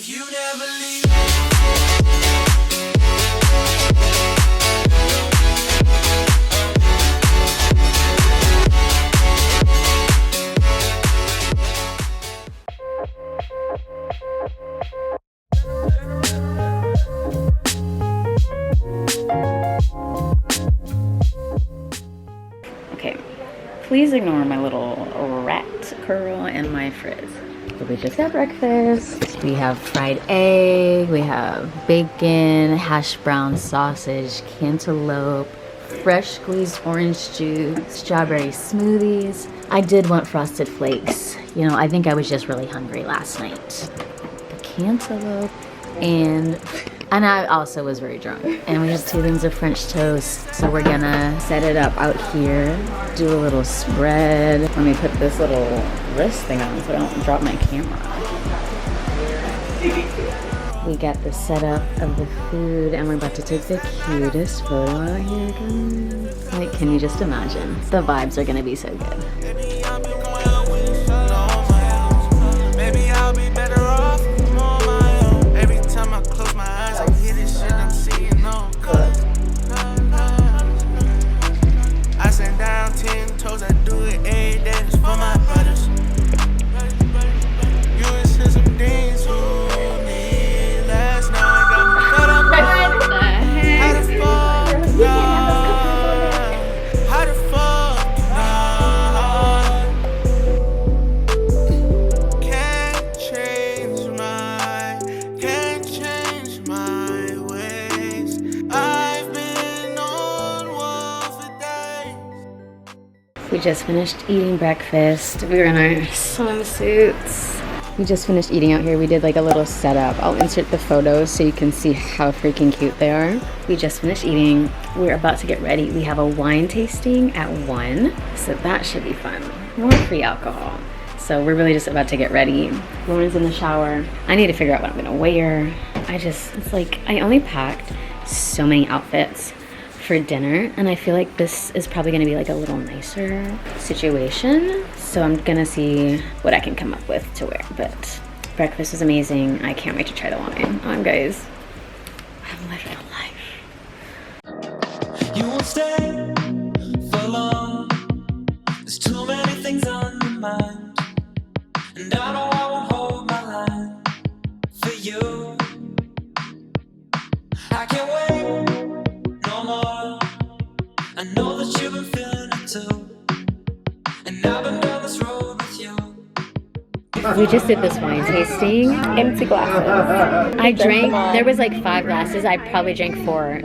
if you never leave. Okay, please ignore my little rat curl and my frizz. So we just got breakfast. We have fried egg, we have bacon, hash brown sausage, cantaloupe, fresh squeezed orange juice, strawberry smoothies. I did want frosted flakes. You know, I think I was just really hungry last night. The cantaloupe and I also was very drunk. And we have 2 things of French toast. So we're gonna set it up out here, do a little spread. Let me put this little wrist thing on so I don't drop my camera. We got the setup of the food and we're about to take the cutest photo out here, guys. Like, can you just imagine? The vibes are gonna be so good. We just finished eating breakfast. We were in our swimsuits. We just finished eating out here. We did like a little setup. I'll insert the photos so you can see how freaking cute they are. We just finished eating. We're about to get ready. We have a wine tasting at 1, so that should be fun. More free alcohol. So we're really just about to get ready. Lauren's in the shower. I need to figure out what I'm gonna wear. It's like, I only packed so many outfits for dinner, and I feel like this is probably gonna be like a little nicer situation. So I'm gonna see what I can come up with to wear. But breakfast was amazing. I can't wait to try the wine on, guys. I'm living life. You won't stay for long. There's too many things on your mind, and I know I won't hold my line for you. I can't wait no more. I know that you've been feeling it too, and I've been down this road with you. We just did this wine tasting. Empty glasses. I drank, there was like 5 glasses. I probably drank 4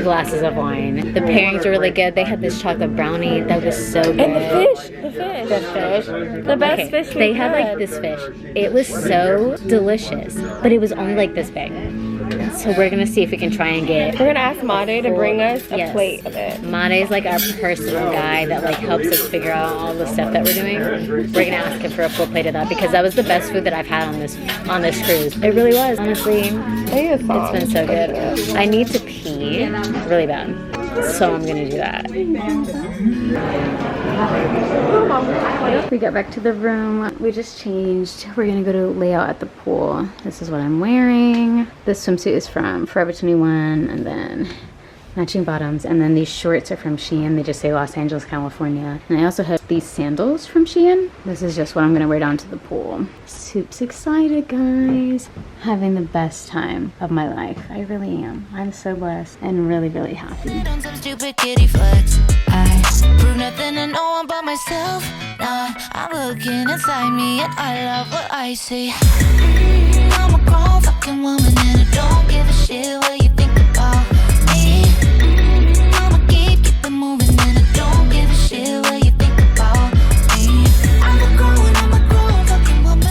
glasses of wine. The pairings were really good. They had this chocolate brownie that was so good. And the fish. The best fish They had like this fish. It was so delicious, but it was only like this big. So we're gonna see if we can try and get. We're gonna ask Made to bring us a plate of it. Made is like our personal guy that like helps us figure out all the stuff that we're doing. We're gonna ask him for a full plate of that because that was the best food that I've had on this cruise. It really was, honestly. It's been so good. I need to pee really bad, so I'm gonna do that. We got back to the room. We just changed. We're gonna go to lay out at the pool. This is what I'm wearing. This swimsuit is from Forever 21, and then matching bottoms, and then these shorts are from Shein. They just say Los Angeles, California. And I also have these sandals from Shein. This is just what I'm gonna wear down to the pool. Super excited, guys. Having the best time of my life. I really am. I'm so blessed and really, really happy. On some stupid kitty flex. I prove nothing to no one but myself. Now I'm looking inside me and I love what I see. I'm a grown fucking woman and I don't give a shit what you think about me. I'ma keep it moving and I don't give a shit what you think about me. I'm a grown fucking woman.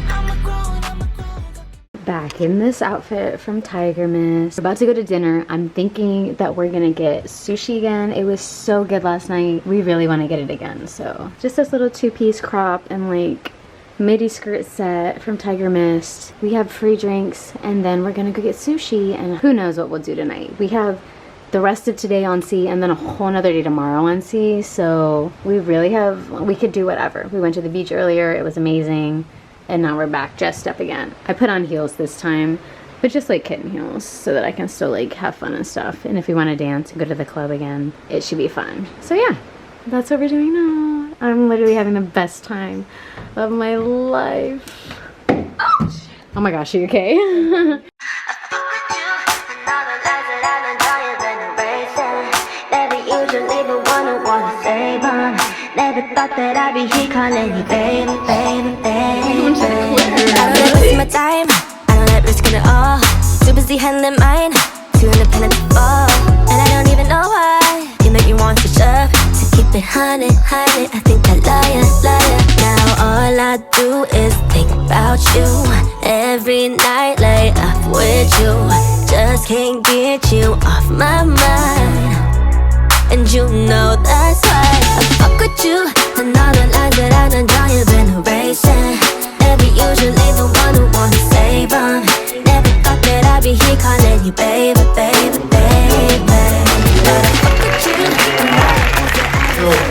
I'm a grown Back in this outfit from Tiger Mist. We're about to go to dinner. I'm thinking that we're gonna get sushi again. It was so good last night. We really want to get it again. So just this little 2-piece crop and like midi skirt set from Tiger Mist. We have free drinks, and then we're gonna go get sushi, and who knows what we'll do tonight. We have the rest of today on sea and then a whole nother day tomorrow on sea, so we really have, we could do whatever. We went to the beach earlier. It was amazing. and now we're back dressed up again. I put on heels this time, but just like kitten heels so that I can still like have fun and stuff. And if we want to dance and go to the club again, it should be fun. So yeah, that's what we're doing now. I'm literally having the best time of my life. Oh my gosh, are you okay? Never thought that I'd be here calling you baby, baby, baby. I don't waste my time, I don't let risk it at all. Too busy handling mine, too independent to fall. And I don't even know why you make me want to jump. To keep it honey, honey, I think I liar, liar. Now all I do is think about you. Every night lay up with you. Just can't get you off my mind. And you know that's why I fuck with you. And all the lines that I done drawn, you've been erasing. Never usually the one who wanna save them. Never thought that I'd be here calling you baby, baby, baby. But I fuck with you. And all the lines that I done.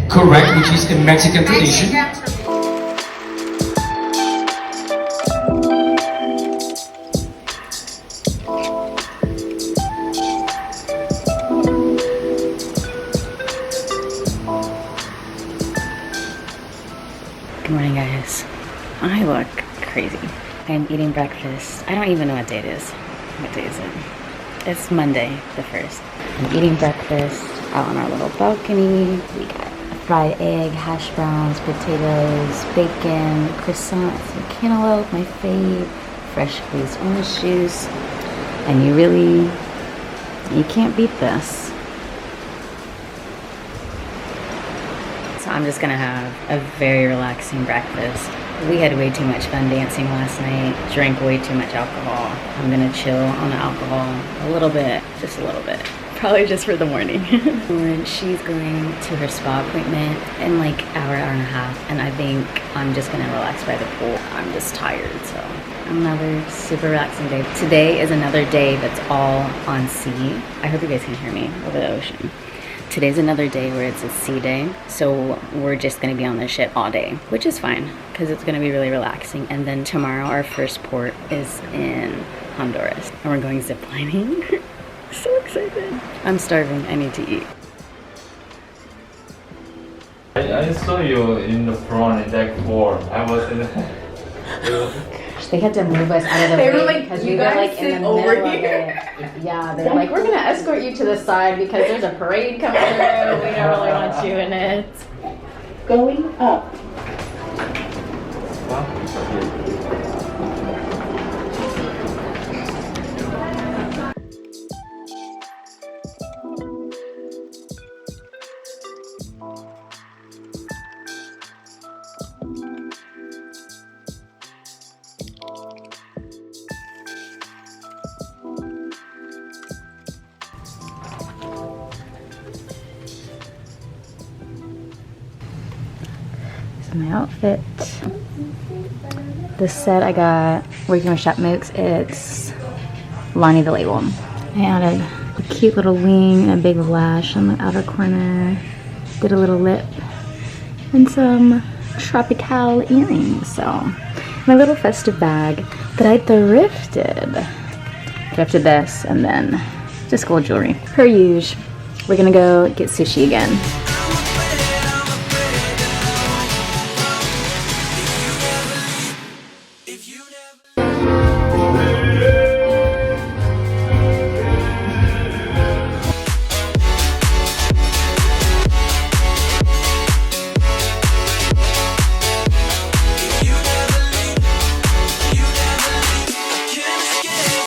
Correct, which is the Mexican tradition. Good morning, guys. I look crazy. I'm eating breakfast. I don't even know what day it is. What day is it? It's Monday, the 1st. I'm eating breakfast out on our little balcony. We got fried egg, hash browns, potatoes, bacon, croissants, and cantaloupe, my fave, fresh squeezed orange juice. And you can't beat this. So I'm just gonna have a very relaxing breakfast. We had way too much fun dancing last night, drank way too much alcohol. I'm gonna chill on the alcohol a little bit, just a little bit. Probably just for the morning. And she's going to her spa appointment in like hour and a half, and I think I'm just gonna relax by the pool. I'm just tired, so another super relaxing day. Today is another day that's all on sea. I hope you guys can hear me over the ocean. Today's another day where it's a sea day, so we're just gonna be on the ship all day, which is fine because it's gonna be really relaxing. And then tomorrow our first port is in Honduras, and we're going ziplining. So excited. I'm starving. I need to eat. I saw you in the front in deck 4. I was in the... They had to move us out of the way because we were like in the middle of it. Yeah, they're like, we're gonna escort you to the side because there's a parade coming through. We don't really want you in it. Going up. My outfit. The set I got working with Shop Mooks, it's Lonnie the Label. I added a cute little wing and a big lash on the outer corner. Did a little lip and some tropical earrings. So my little festive bag that I thrifted. Thrifted this and then just gold jewelry. Per usual. We're gonna go get sushi again.